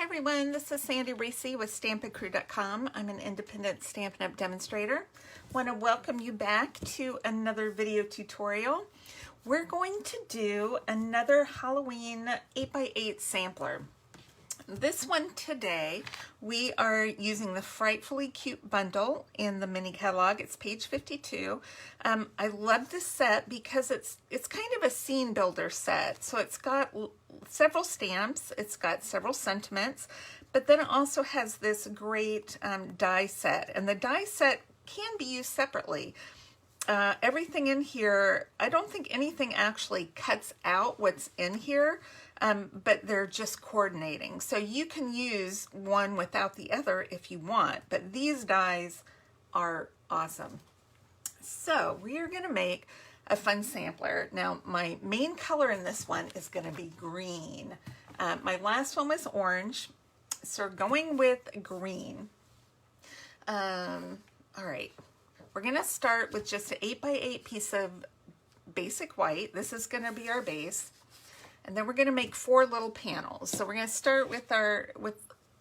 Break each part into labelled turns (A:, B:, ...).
A: Hi everyone, this is Sandy Reese with StampinCrew.com. I'm an independent Stampin' Up! Demonstrator. Want to welcome you back to another video tutorial. We're going to do another Halloween 8x8 sampler. This one today, we are using the Frightfully Cute bundle in the mini catalog. It's page 52. I love this set because it's kind of a scene builder set. So it's got several stamps, it's got several sentiments, but then it also has this great die set. And the die set can be used separately. Everything in here, I don't think anything actually cuts out what's in here, but they're just coordinating. So you can use one without the other if you want, but these dies are awesome. So we are going to make a fun sampler. Now my main color in this one is going to be green. My last one was orange, so we're going with green. All right. We're going to start with just an 8x8 piece of basic white. This is going to be our base. And then we're going to make 4 little panels. So we're going to start with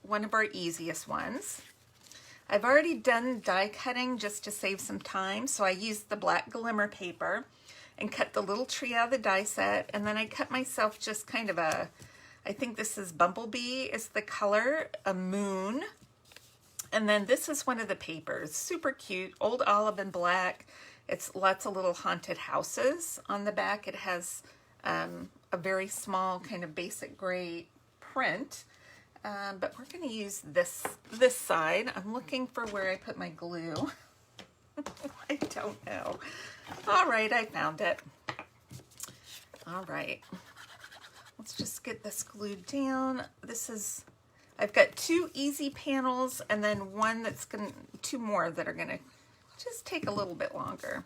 A: one of our easiest ones. I've already done die cutting just to save some time. So I used the black glimmer paper and cut the little tree out of the die set. And then I cut myself just kind of I think this is Bumblebee is the color, a moon. And then this is one of the papers, super cute, old olive and black. It's lots of little haunted houses on the back. It has a very small kind of basic gray print, but we're going to use this side. I'm looking for where I put my glue. I don't know. All right, I found it. All right, let's just get this glued down. I've got 2 easy panels and then one that's two more that are gonna just take a little bit longer.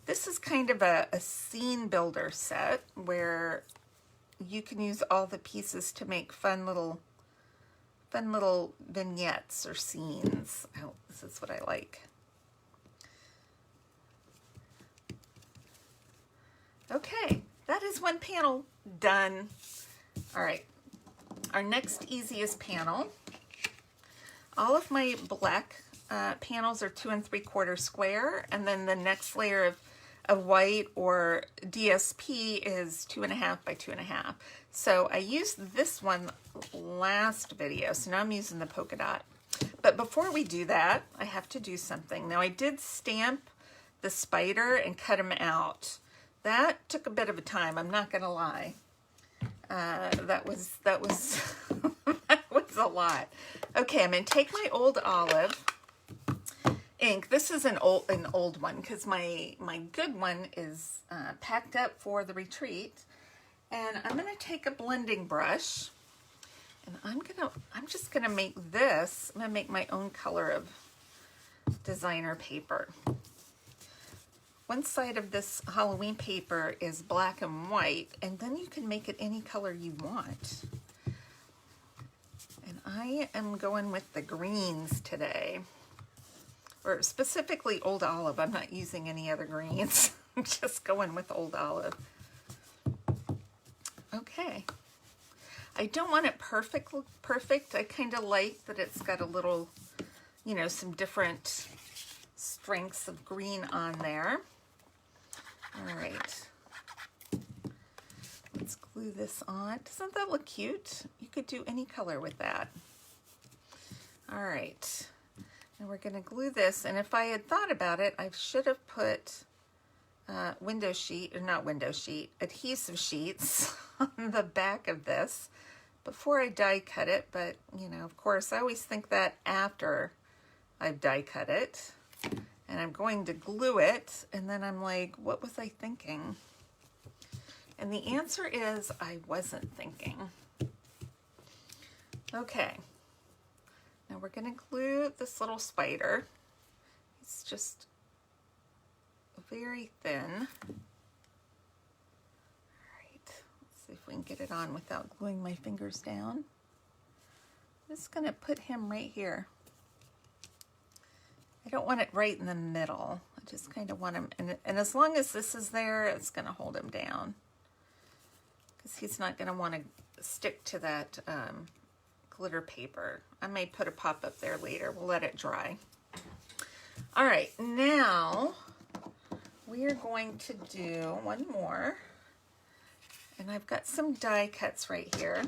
A: This is kind of a scene builder set where you can use all the pieces to make fun little vignettes or scenes. Oh, this is what I like. Okay, that is one panel done. All right. Our next easiest panel, all of my black panels are 2 3/4 square, and then the next layer of white or DSP is 2.5 by 2.5. So I used this one last video, so now I'm using the polka dot. But before we do that, I have to do something. Now I did stamp the spider and cut him out. That took a bit of a time, I'm not gonna lie. That was that was a lot. Okay, I'm gonna take my old olive ink. This is an old one because my good one is packed up for the retreat. And I'm gonna take a blending brush, and I'm just gonna make this. I'm gonna make my own color of designer paper. One side of this Halloween paper is black and white, and then you can make it any color you want. And I am going with the greens today, or specifically old olive. I'm not using any other greens. I'm just going with old olive. Okay. I don't want it perfect. I kind of like that it's got a little, you know, some different strengths of green on there. All right, let's glue this on. Doesn't that look cute? You could do any color with that. All right, and we're going to glue this. And if I had thought about it, I should have put adhesive sheets on the back of this before I die cut it. But, you know, of course, I always think that after I've die cut it. And I'm going to glue it, and then I'm like, what was I thinking? And the answer is I wasn't thinking. Okay, now we're going to glue this little spider. It's just very thin. All right, let's see if we can get it on without gluing my fingers down. I'm just going to put him right here. I don't want it right in the middle. I just kind of want him, and as long as this is there, it's going to hold him down because he's not going to want to stick to that glitter paper. I may put a pop up there later. We'll let it dry. All right, now we are going to do one more. And I've got some die cuts right here.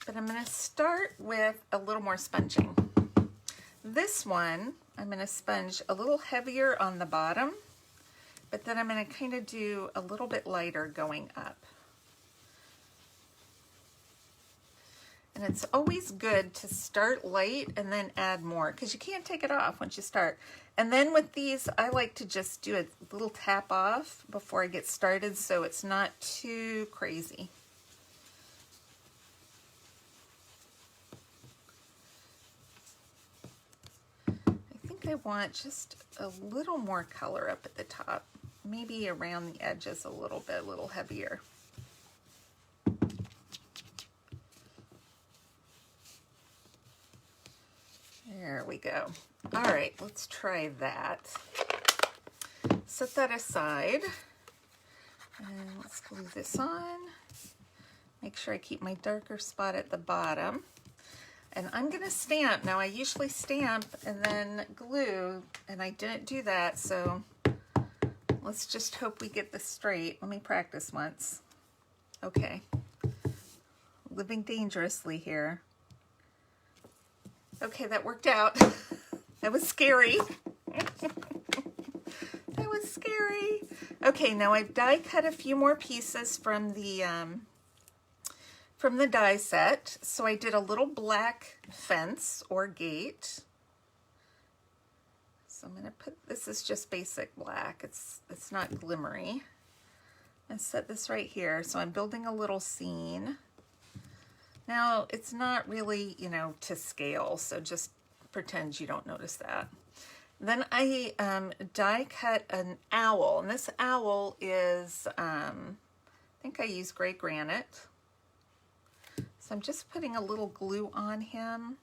A: But I'm going to start with a little more sponging. This one, I'm going to sponge a little heavier on the bottom, but then I'm going to kind of do a little bit lighter going up. And it's always good to start light and then add more, because you can't take it off once you start. And then with these, I like to just do a little tap off before I get started so it's not too crazy. I think I want just a little more color up at the top, maybe around the edges a little bit, a little heavier. There we go. All right, let's try that. Set that aside. And let's glue this on. Make sure I keep my darker spot at the bottom. And I'm gonna stamp. Now I usually stamp and then glue, and I didn't do that, so let's just hope we get this straight. Let me practice once. Okay. Living dangerously here. Okay, that worked out. That was scary. That was scary. Okay, now I've die cut a few more pieces from the die set. So I did a little black fence or gate. So I'm gonna put, this is just basic black. It's not glimmery. And set this right here. So I'm building a little scene. Now, it's not really, you know, to scale, so just pretend you don't notice that. Then I die cut an owl, and this owl is, I think I use gray granite. So I'm just putting a little glue on him,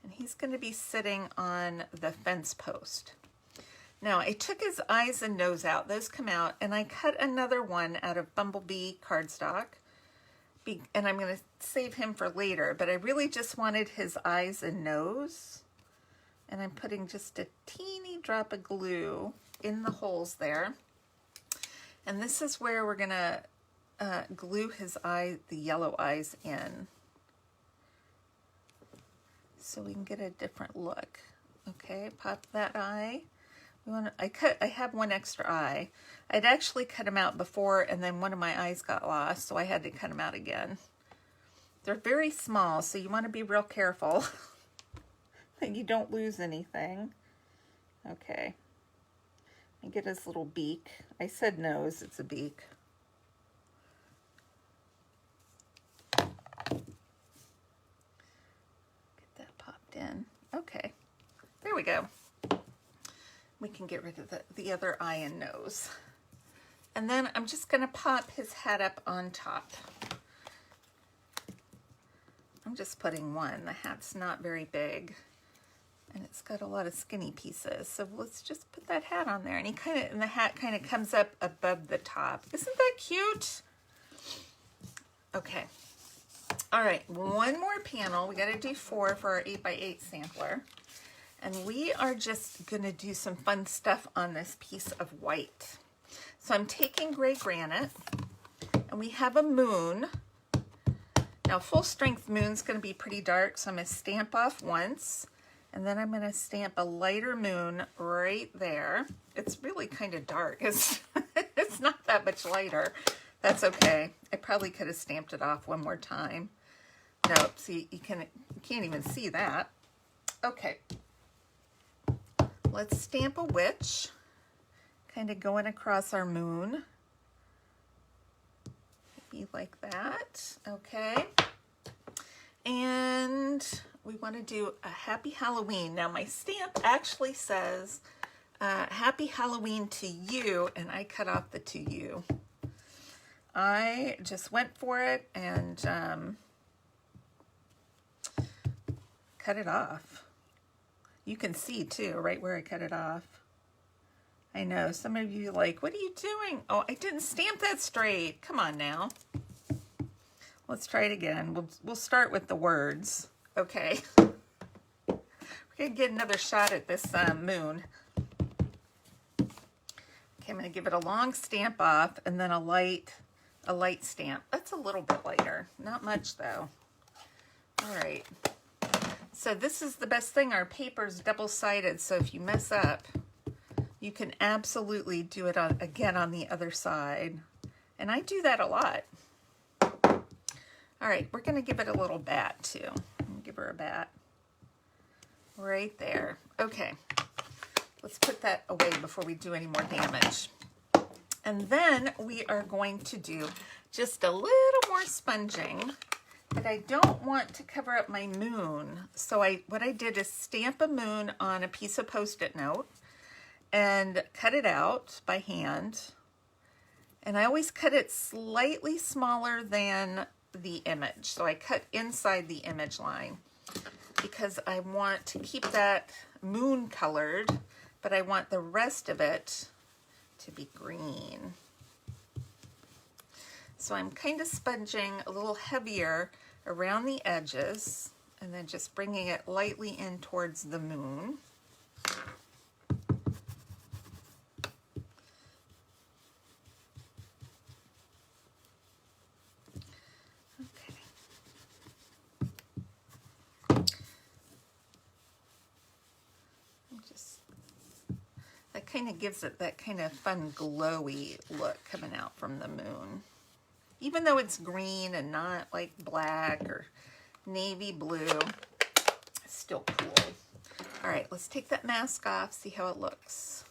A: and he's going to be sitting on the fence post. Now, I took his eyes and nose out. Those come out, and I cut another one out of Bumblebee cardstock. And I'm going to save him for later, but I really just wanted his eyes and nose. And I'm putting just a teeny drop of glue in the holes there. And this is where we're going to glue his eye, the yellow eyes in. So we can get a different look. Okay, pop that eye. I have one extra eye. I'd actually cut them out before, and then one of my eyes got lost, so I had to cut them out again. They're very small, so you want to be real careful that you don't lose anything. Okay. And get his little beak. I said nose, it's a beak. Get that popped in. Okay, there we go. We can get rid of the other eye and nose. And then I'm just going to pop his head up on top. I'm just putting one. The hat's not very big, and it's got a lot of skinny pieces. So let's just put that hat on there. And the hat kind of comes up above the top. Isn't that cute? Okay. All right, one more panel. We got to do 4 for our 8x8 sampler. And we are just going to do some fun stuff on this piece of white. So I'm taking gray granite, and we have a moon. Now, full strength moon's going to be pretty dark, so I'm going to stamp off once, and then I'm going to stamp a lighter moon right there. It's really kind of dark. It's not that much lighter. That's okay. I probably could have stamped it off one more time. Nope, see, you can't even see that. Okay. Let's stamp a witch, kind of going across our moon. Maybe like that. Okay. And we want to do a Happy Halloween. Now my stamp actually says Happy Halloween to you, and I cut off the to you. I just went for it and cut it off. You can see too, right where I cut it off. I know, some of you are like, what are you doing? Oh, I didn't stamp that straight. Come on now. Let's try it again. We'll start with the words. Okay. We're gonna get another shot at this moon. Okay, I'm gonna give it a long stamp off and then a light stamp. That's a little bit lighter, not much though. All right. So this is the best thing. Our paper's double-sided, so if you mess up, you can absolutely do it again on the other side. And I do that a lot. All right, we're gonna give it a little bat too. I'm gonna give her a bat. Right there. Okay, let's put that away before we do any more damage. And then we are going to do just a little more sponging, but I don't want to cover up my moon. So what I did is stamp a moon on a piece of Post-it note and cut it out by hand. And I always cut it slightly smaller than the image. So I cut inside the image line because I want to keep that moon colored, but I want the rest of it to be green. So I'm kind of sponging a little heavier around the edges and then just bringing it lightly in towards the moon. Kind of gives it that kind of fun glowy look coming out from the moon, even though it's green and not like black or navy blue. It's still cool. All right, let's take that mask off, see how it looks.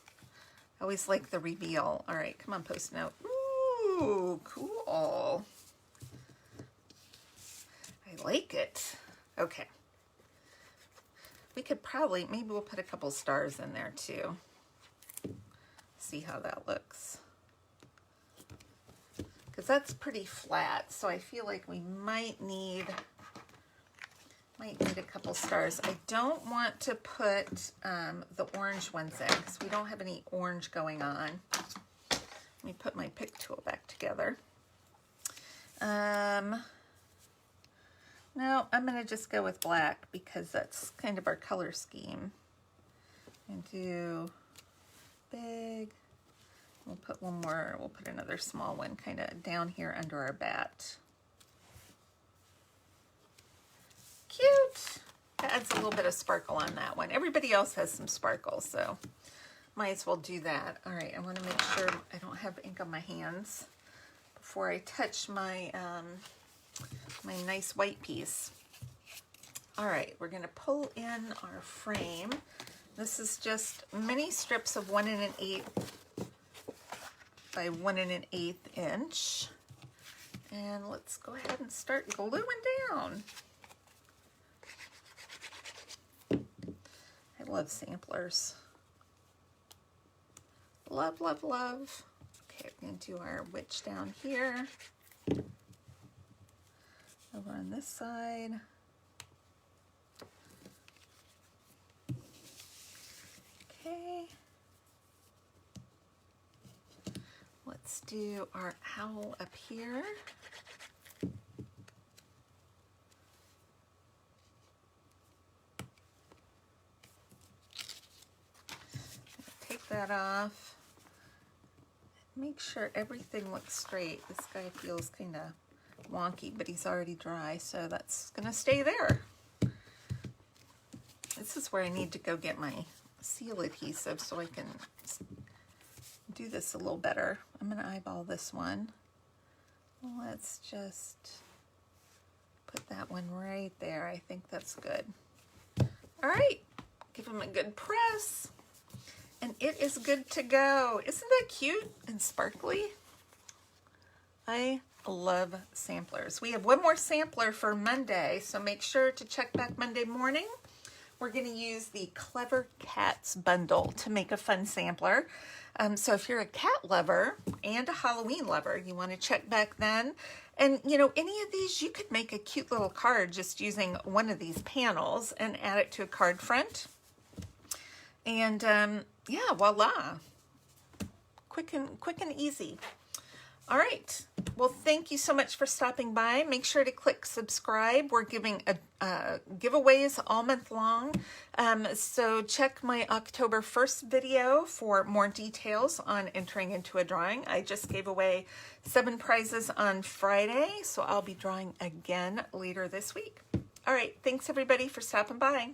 A: I always like the reveal. All right, come on, Post note. Ooh, cool. I like it. Okay, we could probably, maybe we'll put a couple stars in there too. See how that looks, because that's pretty flat, so I feel like we might need a couple stars. I don't want to put the orange ones in because we don't have any orange going on. Let me put my pick tool back together. No, I'm going to just go with black because that's kind of our color scheme. And do big. We'll put one more, we'll put another small one kind of down here under our bat. Cute. Adds a little bit of sparkle on that one. Everybody else has some sparkle, so might as well do that. All right, I want to make sure I don't have ink on my hands before I touch my my nice white piece. All right, we're going to pull in our frame. This is just mini strips of 1 1/8 by 1 1/8 inch. And let's go ahead and start gluing down. I love samplers. Love, love, love. Okay, we're going to do our witch down here. Over on this side. Okay. Let's do our owl up here. Take that off. Make sure everything looks straight. This guy feels kind of wonky, but he's already dry, so that's gonna stay there. This is where I need to go get my seal adhesive so I can do this a little better. I'm gonna eyeball this one. Let's just put that one right there. I think that's good. All right, give him a good press. And it is good to go. Isn't that cute and sparkly? I love samplers. We have one more sampler for Monday, so make sure to check back Monday morning. We're going to use the Clever Cats bundle to make a fun sampler. So if you're a cat lover and a Halloween lover, you want to check back then. And, you know, any of these, you could make a cute little card just using one of these panels and add it to a card front. And yeah, voila. Quick and easy. All right. Well, thank you so much for stopping by. Make sure to click subscribe. We're giving giveaways all month long. So check my October 1st video for more details on entering into a drawing. I just gave away 7 prizes on Friday, so I'll be drawing again later this week. All right. Thanks everybody for stopping by.